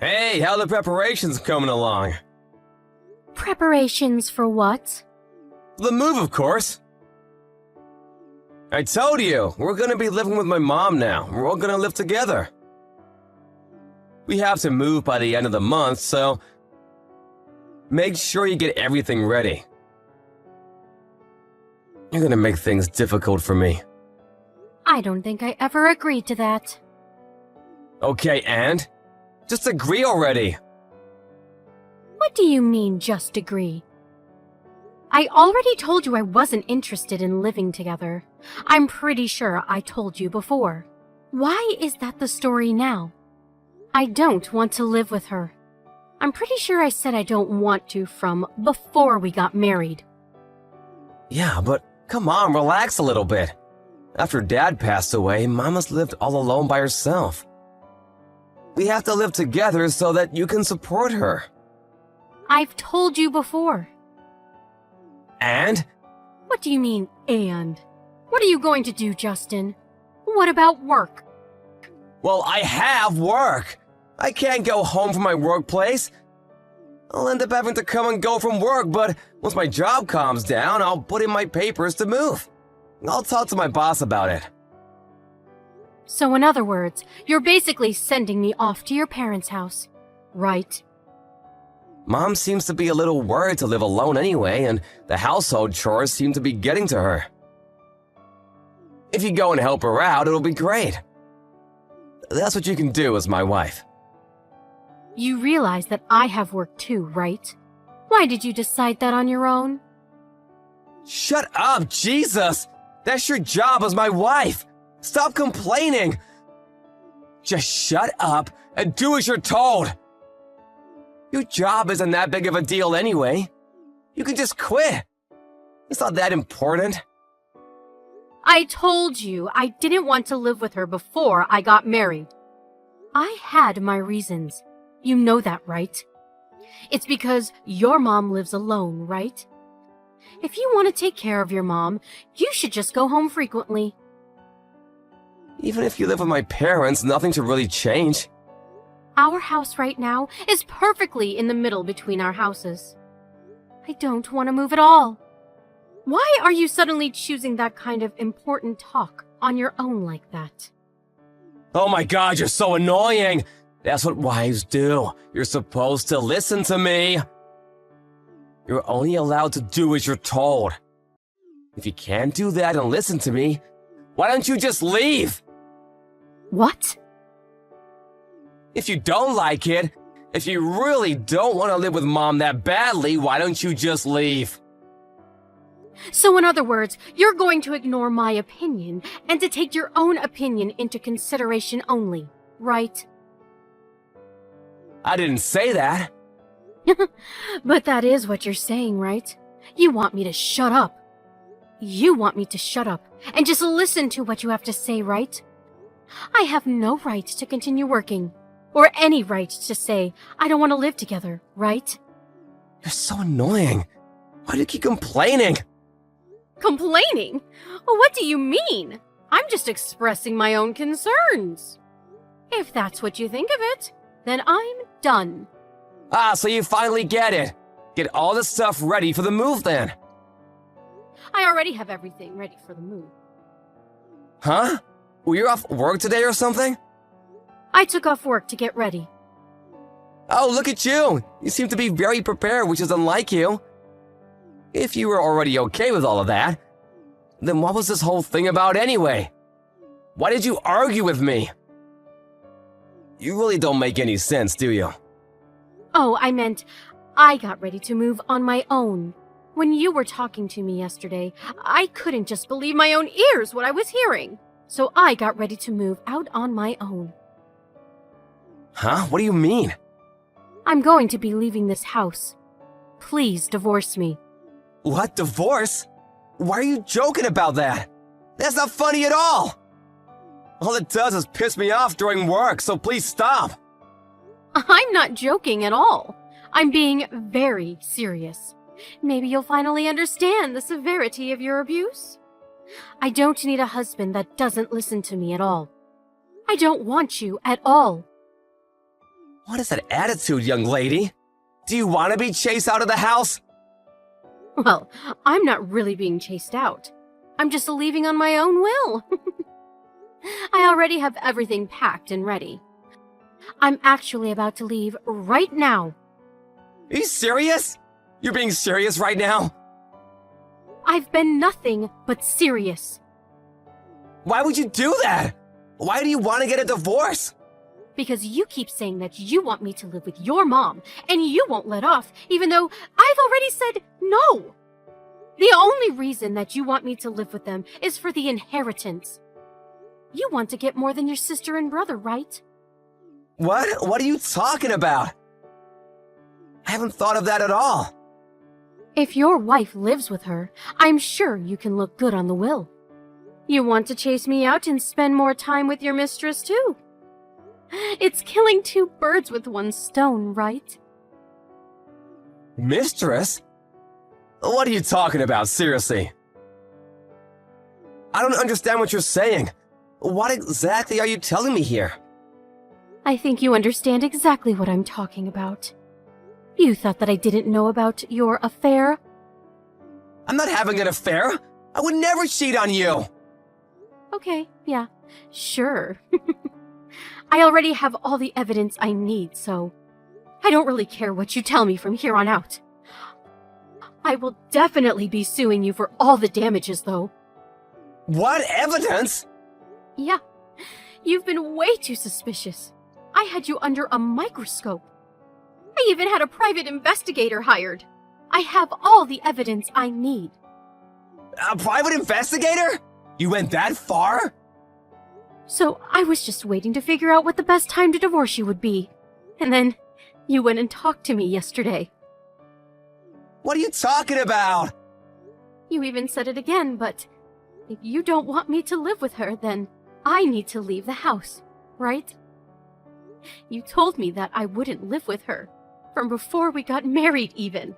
Hey, how the preparations coming along? Preparations for what? The move, of course. I told you, we're gonna be living with my mom now. We're all gonna live together. We have to move by the end of the month, so make sure you get everything ready. You're gonna make things difficult for me. I don't think I ever agreed to that. Okay, and? Just agree already. What do you mean, just agree? I already told you I wasn't interested in living together. I'm pretty sure I told you before. Why is that the story now? I don't want to live with her. I'm pretty sure I said I don't want to from before we got married. Yeah, but come on, relax a little bit. After Dad passed away, Mama's lived all alone by herself. We have to live together so that you can support her. I've told you before. And? What do you mean, and? What are you going to do, Justin? What about work? Well, I have work. I can't go home from my workplace. I'll end up having to come and go from work, but once my job calms down, I'll put in my papers to move. I'll talk to my boss about it. So in other words, you're basically sending me off to your parents' house, right? Mom seems to be a little worried to live alone anyway, and the household chores seem to be getting to her. If you go and help her out, it'll be great. That's what you can do as my wife. You realize that I have work too, right? Why did you decide that on your own? Shut up, Jesus! That's your job as my wife! Stop complaining! Just shut up and do as you're told! Your job isn't that big of a deal anyway. You can just quit. It's not that important. I told you I didn't want to live with her before I got married. I had my reasons. You know that, right? It's because your mom lives alone, right? If you want to take care of your mom, you should just go home frequently. Even if you live with my parents, nothing should really change. Our house right now is perfectly in the middle between our houses. I don't want to move at all. Why are you suddenly choosing that kind of important talk on your own like that? Oh my God, you're so annoying! That's what wives do. You're supposed to listen to me. You're only allowed to do as you're told. If you can't do that and listen to me, why don't you just leave? What? If you don't like it, if you really don't want to live with Mom that badly, why don't you just leave? So in other words, you're going to ignore my opinion and to take your own opinion into consideration only, right? I didn't say that. But that is what you're saying, right? You want me to shut up. You want me to shut up and just listen to what you have to say, right? I have no right to continue working, or any right to say I don't want to live together, right? You're so annoying. Why do you keep complaining? Complaining? What do you mean? I'm just expressing my own concerns. If that's what you think of it, then I'm done. Ah, so you finally get it. Get all the stuff ready for the move then. I already have everything ready for the move. Huh? Well, you're off work today or something? I took off work to get ready. Oh, look at you. You seem to be very prepared, which is unlike you. If you were already okay with all of that, then what was this whole thing about anyway? Why did you argue with me? You really don't make any sense, do you? Oh, I meant I got ready to move on my own. When you were talking to me yesterday, I couldn't just believe my own ears what I was hearing. So I got ready to move out on my own. Huh? What do you mean? I'm going to be leaving this house. Please divorce me. What, divorce? Why are you joking about that? That's not funny at all! All it does is piss me off during work, so please stop! I'm not joking at all. I'm being very serious. Maybe you'll finally understand the severity of your abuse. I don't need a husband that doesn't listen to me at all. I don't want you at all. What is that attitude, young lady? Do you want to be chased out of the house? Well, I'm not really being chased out. I'm just leaving on my own will. I already have everything packed and ready. I'm actually about to leave right now. Are you serious? You're being serious right now? I've been nothing but serious. Why would you do that? Why do you want to get a divorce? Because you keep saying that you want me to live with your mom, and you won't let off, even though I've already said no. The only reason that you want me to live with them is for the inheritance. You want to get more than your sister and brother, right? What? What are you talking about? I haven't thought of that at all. If your wife lives with her, I'm sure you can look good on the will. You want to chase me out and spend more time with your mistress, too. It's killing two birds with one stone, right? Mistress? What are you talking about, seriously? I don't understand what you're saying. What exactly are you telling me here? I think you understand exactly what I'm talking about. You thought that I didn't know about your affair? I'm not having an affair. I would never cheat on you. Okay, yeah, sure. I already have all the evidence I need, so I don't really care what you tell me from here on out. I will definitely be suing you for all the damages, though. What evidence? Yeah, you've been way too suspicious. I had you under a microscope. I even had a private investigator hired. I have all the evidence I need. A private investigator? You went that far? So I was just waiting to figure out what the best time to divorce you would be. And then you went and talked to me yesterday. What are you talking about? You even said it again, but if you don't want me to live with her, then I need to leave the house, right? You told me that I wouldn't live with her, from before we got married even.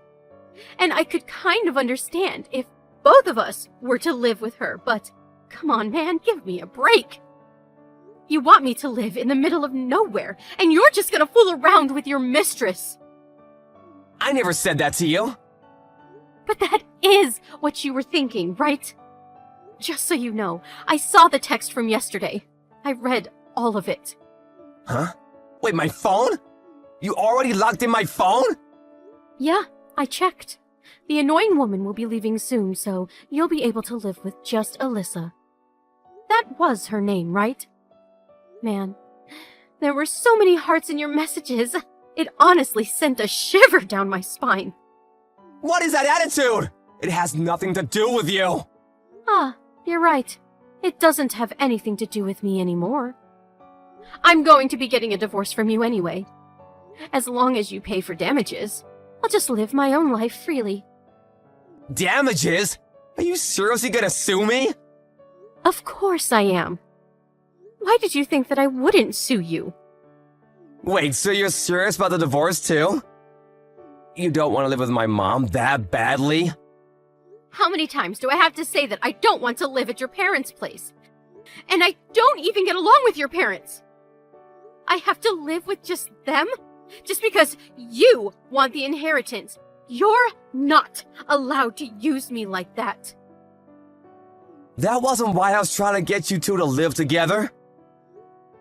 And I could kind of understand if both of us were to live with her, but come on, man, give me a break. You want me to live in the middle of nowhere, and you're just gonna fool around with your mistress. I never said that to you. But that is what you were thinking, right? Just so you know, I saw the text from yesterday. I read all of it. Huh? Wait, my phone? You already locked in my phone? Yeah, I checked. The annoying woman will be leaving soon, so you'll be able to live with just Alyssa. That was her name, right? Man, there were so many hearts in your messages. It honestly sent a shiver down my spine. What is that attitude? It has nothing to do with you. Ah, you're right. It doesn't have anything to do with me anymore. I'm going to be getting a divorce from you anyway. As long as you pay for damages, I'll just live my own life freely. Damages? Are you seriously gonna sue me? Of course I am. Why did you think that I wouldn't sue you? Wait, so you're serious about the divorce too? You don't want to live with my mom that badly? How many times do I have to say that I don't want to live at your parents' place? And I don't even get along with your parents. I have to live with just them? Just because you want the inheritance. You're not allowed to use me like that. That wasn't why I was trying to get you two to live together.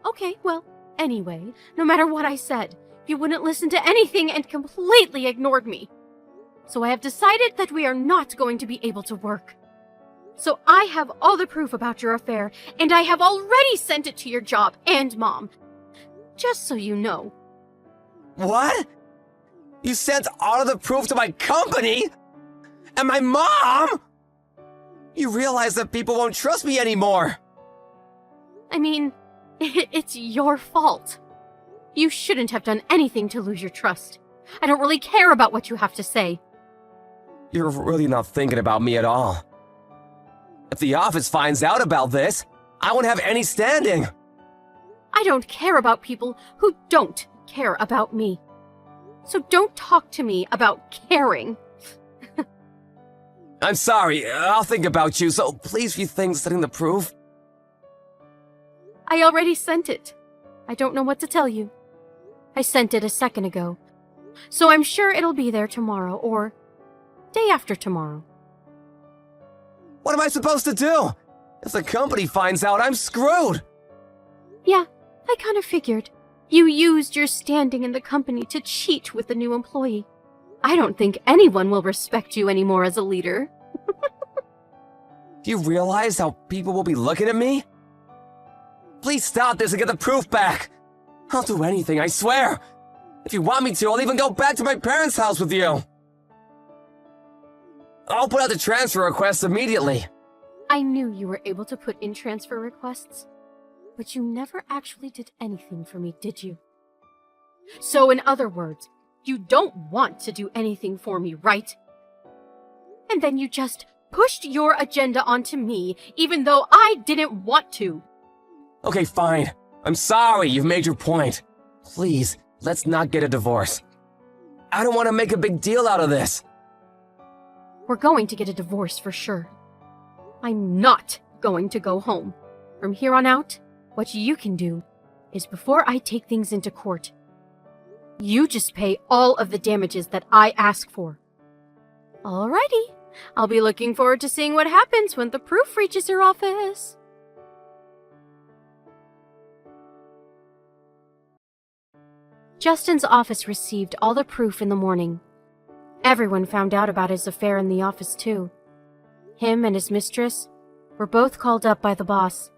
Okay, well, anyway, no matter what I said, you wouldn't listen to anything and completely ignored me. So I have decided that we are not going to be able to work. So I have all the proof about your affair, and I have already sent it to your job and mom. Just so you know. What? You sent all of the proof to my company? And my mom? You realize that people won't trust me anymore. I mean, it's your fault. You shouldn't have done anything to lose your trust. I don't really care about what you have to say. You're really not thinking about me at all. If the office finds out about this, I won't have any standing. I don't care about people who don't care about me. So don't talk to me about caring. I'm sorry, I'll think about you, so please rethink sending the proof. I already sent it. I don't know what to tell you. I sent it a second ago, so I'm sure it'll be there tomorrow or day after tomorrow. What am I supposed to do? If the company finds out, I'm screwed! Yeah, I kind of figured. You used your standing in the company to cheat with the new employee. I don't think anyone will respect you anymore as a leader. Do you realize how people will be looking at me? Please stop this and get the proof back! I'll do anything, I swear! If you want me to, I'll even go back to my parents' house with you! I'll put out the transfer request immediately. I knew you were able to put in transfer requests, but you never actually did anything for me, did you? So in other words, you don't want to do anything for me, right? And then you just pushed your agenda onto me, even though I didn't want to. Okay, fine. I'm sorry you've made your point. Please, let's not get a divorce. I don't want to make a big deal out of this. We're going to get a divorce for sure. I'm not going to go home. From here on out, what you can do is before I take things into court, you just pay all of the damages that I ask for. Alrighty, I'll be looking forward to seeing what happens when the proof reaches your office. Justin's office received all the proof in the morning. Everyone found out about his affair in the office too. Him and his mistress were both called up by the boss,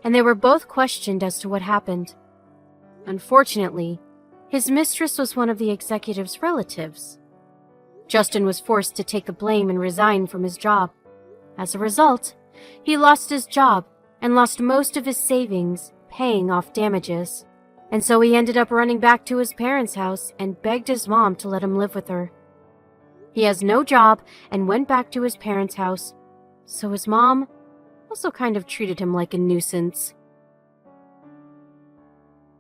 and they were both questioned as to what happened. Unfortunately, his mistress was one of the executive's relatives. Justin was forced to take the blame and resign from his job. As a result, he lost his job and lost most of his savings paying off damages. And so he ended up running back to his parents' house and begged his mom to let him live with her. He has no job and went back to his parents' house, so his mom also kind of treated him like a nuisance.